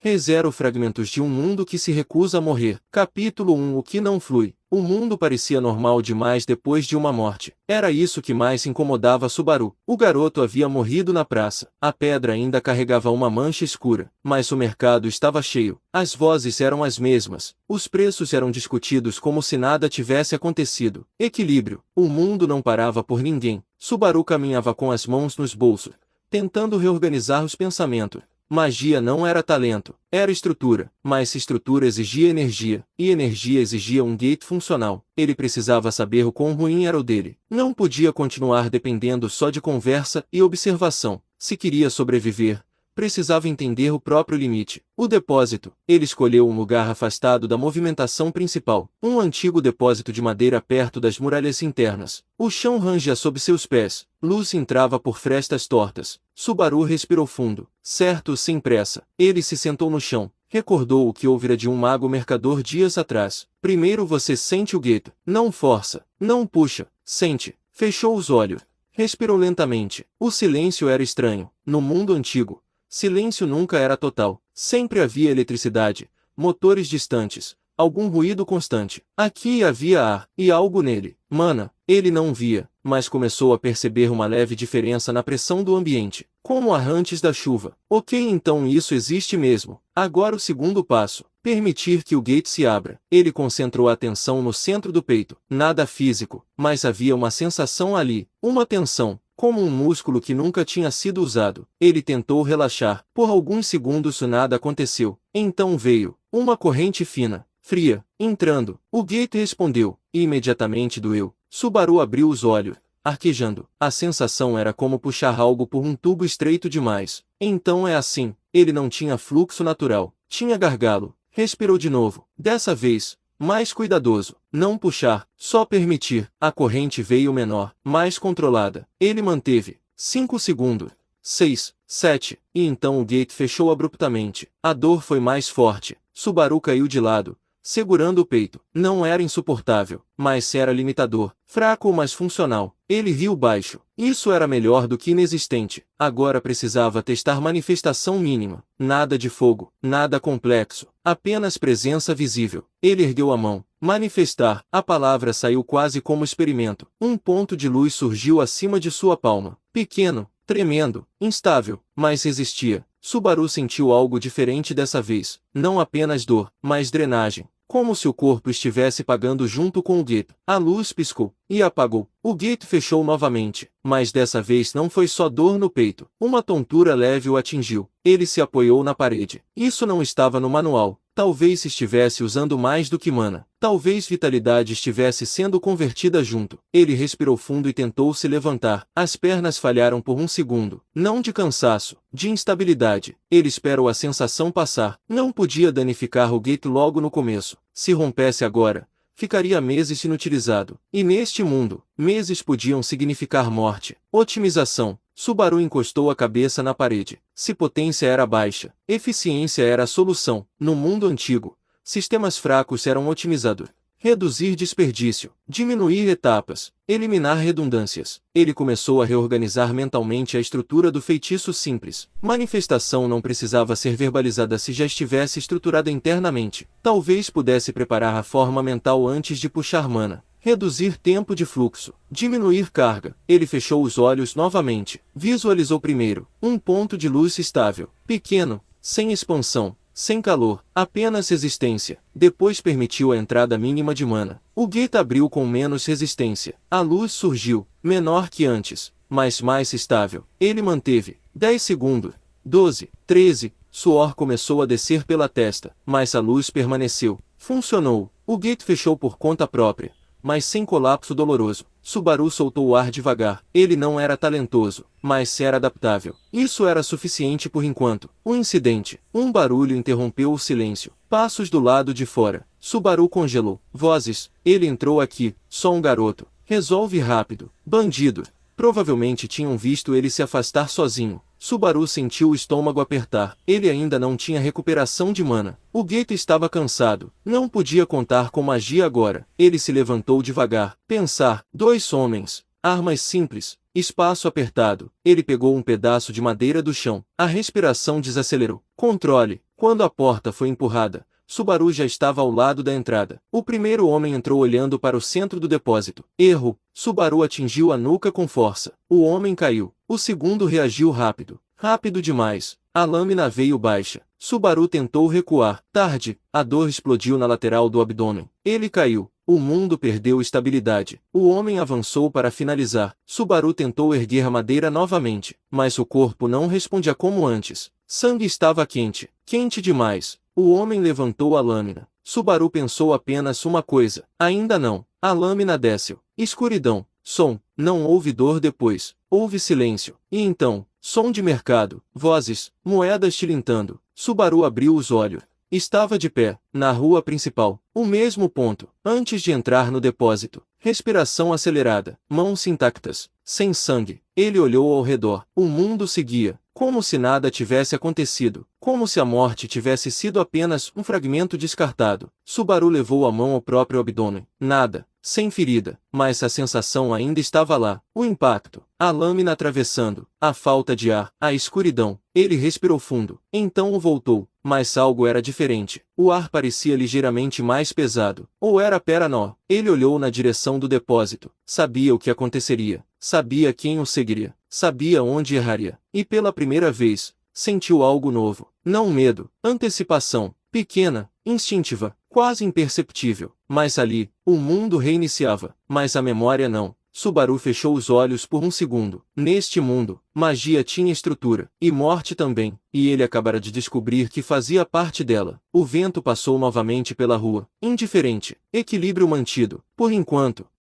ReZero fragmentos de um mundo que se recusa a morrer. Capítulo 1. O que não flui. O mundo parecia normal demais depois de uma morte. Era isso que mais incomodava Subaru. O garoto havia morrido na praça. A pedra ainda carregava uma mancha escura. Mas o mercado estava cheio. As vozes eram as mesmas. Os preços eram discutidos como se nada tivesse acontecido. Equilíbrio. O mundo não parava por ninguém. Subaru caminhava com as mãos nos bolsos, tentando reorganizar os pensamentos. Magia não era talento, era estrutura, mas estrutura exigia energia, e energia exigia um gate funcional. Ele precisava saber o quão ruim era o dele. Não podia continuar dependendo só de conversa e observação. Se queria sobreviver, precisava entender o próprio limite. O depósito. Ele escolheu um lugar afastado da movimentação principal. Um antigo depósito de madeira perto das muralhas internas. O chão rangia sob seus pés. Luz entrava por frestas tortas. Subaru respirou fundo. Certo, sem pressa. Ele se sentou no chão. Recordou o que ouvira de um mago mercador dias atrás. Primeiro você sente o gueto. Não força. Não puxa. Sente. Fechou os olhos. Respirou lentamente. O silêncio era estranho. No mundo antigo, silêncio nunca era total. Sempre havia eletricidade, motores distantes, algum ruído constante. Aqui havia ar, e algo nele. Mana, ele não via, mas começou a perceber uma leve diferença na pressão do ambiente, como ar antes da chuva. Ok, então isso existe mesmo. Agora o segundo passo. Permitir que o gate se abra. Ele concentrou a atenção no centro do peito. Nada físico, mas havia uma sensação ali, uma tensão, como um músculo que nunca tinha sido usado. Ele tentou relaxar. Por alguns segundos nada aconteceu. Então veio uma corrente fina, fria, entrando. O gate respondeu, e imediatamente doeu. Subaru abriu os olhos, arquejando. A sensação era como puxar algo por um tubo estreito demais. Então é assim. Ele não tinha fluxo natural. Tinha gargalo. Respirou de novo. Dessa vez, mais cuidadoso. Não puxar, só permitir. A corrente veio menor, mais controlada. Ele manteve. 5 segundos. 6, 7. E então o gate fechou abruptamente. A dor foi mais forte. Subaru caiu de lado, segurando o peito. Não era insuportável, mas era limitador. Fraco, mas funcional. Ele riu baixo. Isso era melhor do que inexistente. Agora precisava testar manifestação mínima. Nada de fogo, nada complexo. Apenas presença visível. Ele ergueu a mão. Manifestar. A palavra saiu quase como experimento. Um ponto de luz surgiu acima de sua palma. Pequeno, tremendo, instável, mas resistia. Subaru sentiu algo diferente dessa vez. Não apenas dor, mas drenagem. Como se o corpo estivesse pagando junto com o gate. A luz piscou e apagou. O gate fechou novamente, mas dessa vez não foi só dor no peito. Uma tontura leve o atingiu. Ele se apoiou na parede. Isso não estava no manual. Talvez estivesse usando mais do que mana. Talvez vitalidade estivesse sendo convertida junto. Ele respirou fundo e tentou se levantar. As pernas falharam por um segundo. Não de cansaço, de instabilidade. Ele esperou a sensação passar. Não podia danificar o gate logo no começo. Se rompesse agora, ficaria meses inutilizado. E neste mundo, meses podiam significar morte. Otimização. Subaru encostou a cabeça na parede. Se potência era baixa, eficiência era a solução. No mundo antigo, sistemas fracos eram otimizados. Reduzir desperdício, diminuir etapas, eliminar redundâncias. Ele começou a reorganizar mentalmente a estrutura do feitiço simples. Manifestação não precisava ser verbalizada se já estivesse estruturada internamente. Talvez pudesse preparar a forma mental antes de puxar mana. Reduzir tempo de fluxo. Diminuir carga. Ele fechou os olhos novamente. Visualizou primeiro um ponto de luz estável. Pequeno, sem expansão, sem calor, apenas resistência. Depois permitiu a entrada mínima de mana. O gate abriu com menos resistência. A luz surgiu, menor que antes, mas mais estável. Ele manteve. 10 segundos. 12, 13. Suor começou a descer pela testa, mas a luz permaneceu. Funcionou. O gate fechou por conta própria, mas sem colapso doloroso. Subaru soltou o ar devagar. Ele não era talentoso, mas era adaptável. Isso era suficiente por enquanto. Um incidente. Um barulho interrompeu o silêncio. Passos do lado de fora. Subaru congelou. Vozes. Ele entrou aqui. Só um garoto. Resolve rápido. Bandido. Provavelmente tinham visto ele se afastar sozinho. Subaru sentiu o estômago apertar. Ele ainda não tinha recuperação de mana. O gate estava cansado. Não podia contar com magia agora. Ele se levantou devagar. Pensar. 2 homens. Armas simples. Espaço apertado. Ele pegou um pedaço de madeira do chão. A respiração desacelerou. Controle. Quando a porta foi empurrada, Subaru já estava ao lado da entrada. O primeiro homem entrou olhando para o centro do depósito. Erro! Subaru atingiu a nuca com força. O homem caiu. O segundo reagiu rápido. Rápido demais. A lâmina veio baixa. Subaru tentou recuar. Tarde. A dor explodiu na lateral do abdômen. Ele caiu. O mundo perdeu estabilidade. O homem avançou para finalizar. Subaru tentou erguer a madeira novamente, mas o corpo não respondia como antes. Sangue estava quente. Quente demais. O homem levantou a lâmina. Subaru pensou apenas uma coisa. Ainda não. A lâmina desceu. Escuridão. Som. Não houve dor depois. Houve silêncio. E então, som de mercado. Vozes. Moedas tilintando. Subaru abriu os olhos. Estava de pé, na rua principal. O mesmo ponto. Antes de entrar no depósito. Respiração acelerada. Mãos intactas. Sem sangue. Ele olhou ao redor. O mundo seguia. Como se nada tivesse acontecido. Como se a morte tivesse sido apenas um fragmento descartado. Subaru levou a mão ao próprio abdômen. Nada. Sem ferida. Mas a sensação ainda estava lá. O impacto. A lâmina atravessando. A falta de ar. A escuridão. Ele respirou fundo. Então o voltou. Mas algo era diferente. O ar parecia ligeiramente mais pesado. Ou era Paranó. Ele olhou na direção do depósito. Sabia o que aconteceria. Sabia quem o seguiria. Sabia onde erraria. E pela primeira vez, sentiu algo novo. Não medo. Antecipação. Pequena. Instintiva. Quase imperceptível. Mas ali, o mundo reiniciava. Mas a memória não. Subaru fechou os olhos por um segundo. Neste mundo, magia tinha estrutura. E morte também. E ele acabara de descobrir que fazia parte dela. O vento passou novamente pela rua. Indiferente. Equilíbrio mantido. Por enquanto.